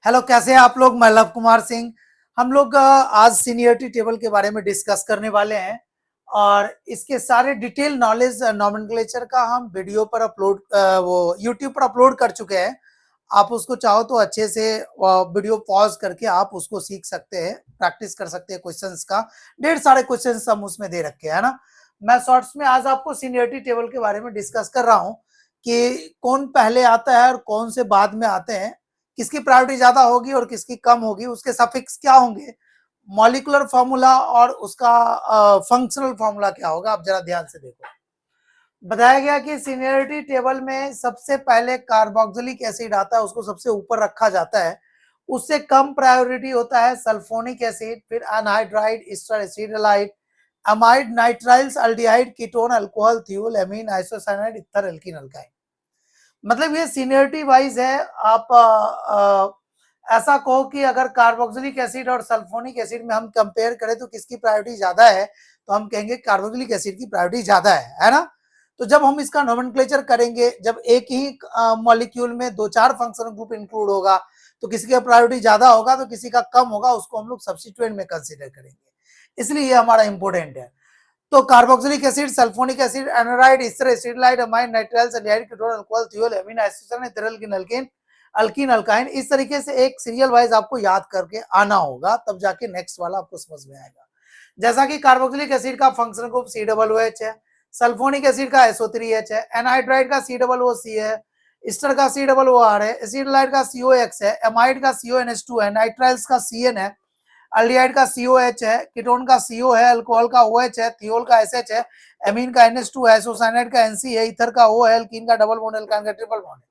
Hello, कैसे हैं आप लोग। मैं लव कुमार सिंह। हम लोग आज सीनियरिटी टेबल के बारे में डिस्कस करने वाले हैं और इसके सारे डिटेल नॉलेज नॉमेनक्लेचर का हम वीडियो पर अपलोड वो यूट्यूब पर अपलोड कर चुके हैं। आप उसको चाहो तो अच्छे से वीडियो पॉज करके आप उसको सीख सकते हैं, प्रैक्टिस कर सकते हैं क्वेश्चंस का। ढेर सारे क्वेश्चंस हम उसमें दे रखे हैं ना। मैं शॉर्ट्स में आज आपको सीनियरिटी टेबल के बारे में डिस्कस कर रहा हूँ कि कौन पहले आता है और कौन से बाद में आते हैं, किसकी प्रायोरिटी ज्यादा होगी और किसकी कम होगी, उसके सफिक्स क्या होंगे, मॉलिक्यूलर फॉर्मूला और उसका फंक्शनल फॉर्मूला क्या होगा। आप जरा ध्यान से देखो। बताया गया कि सीनियरिटी टेबल में सबसे पहले कार्बोक्सिलिक एसिड आता है, उसको सबसे ऊपर रखा जाता है। उससे कम प्रायोरिटी होता है सल्फोनिक एसिड, फिर anhydride, Easter acetyl, amide, nitriles, aldehyde, ketone, alcohol, thiol, amine, isocyanide, ether, alkene, alkyne. मतलब ये सीनियरिटी वाइज है। आप ऐसा कहो कि अगर कार्बोक्सिलिक एसिड और सल्फोनिक एसिड में हम कंपेयर करें तो किसकी प्रायोरिटी ज्यादा है, तो हम कहेंगे कार्बोक्सिलिक एसिड की प्रायोरिटी ज्यादा है ना। तो जब हम इसका नोमेनक्लेचर करेंगे, जब एक ही मॉलिक्यूल में दो चार फंक्शनल ग्रुप इंक्लूड होगा तो किसी का प्रायोरिटी ज्यादा होगा तो किसी का कम होगा, उसको हम लोग सब्स्टिट्यूएंट में कंसिडर करेंगे। इसलिए ये हमारा इंपॉर्टेंट है। तो carboxylic acid, sulphonic acid, anhydride, ester acetyl, amine, nitriles, aldehyde, ketone, alcohol, thiol, amine, isocyanide, ether, alkene, alkene, alkene, alkyne. इस तरीके से एक सीरियल वाइज आपको याद करके आना होगा, तब जाके नेक्स्ट वाला आपको समझ में आएगा। जैसा कि कार्बोक्सिलिक एसिड का फंक्शनल ग्रुप COOH है, सल्फोनिक एसिड का SO3H है, एनहाइड्राइड का COOC है, ईस्टर का COOR है, एसिटाइल का COX है, एमाइड का CONH2 है, नाइट्राइल्स का CN है, अल्डिहाइड का COH है, कीटोन का CO है, अल्कोहल का OH है, थियोल का SH है, एमीन का NH2 है, आइसोसाइनाइड का NC है, ईथर का O है, अल्कीन का डबल बॉन्ड, अल्काइन का ट्रिपल बॉन्ड है।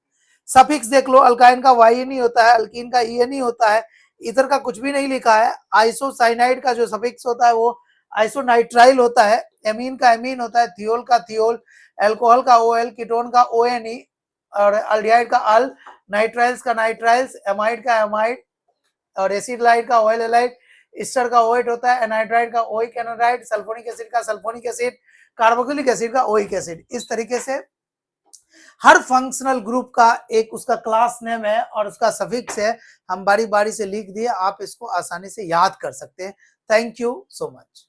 सफिक्स देख लो, अल्काइन का YN ही होता है, अल्कीन का EN ही होता है, ईथर का कुछ भी नहीं लिखा है। आइसोसाइनाइड का जो सफिक्स होता है वो आइसोनाइट्राइल होता है, एमीन का एमीन होता है, थियोल का थियोल, अल्कोहल का OL, कीटोन का ONE और अल्डिहाइड का अल, नाइट्राइल्स का नाइट्राइल्स, एमाइड का एमाइड और एसिटाइल का ऑयल एलाइड, ईस्टर का ओएट होता है, एनाइड्राइड का ओइक एनाइड्राइड, सल्फोनिक एसिड का सल्फोनिक एसिड, कार्बोक्सिलिक एसिड का ओइक एसिड। इस तरीके से हर फंक्शनल ग्रुप का एक उसका क्लास नेम है और उसका सफिक्स है। हम बारी बारी से लिख दिए, आप इसको आसानी से याद कर सकते हैं। Thank you so much.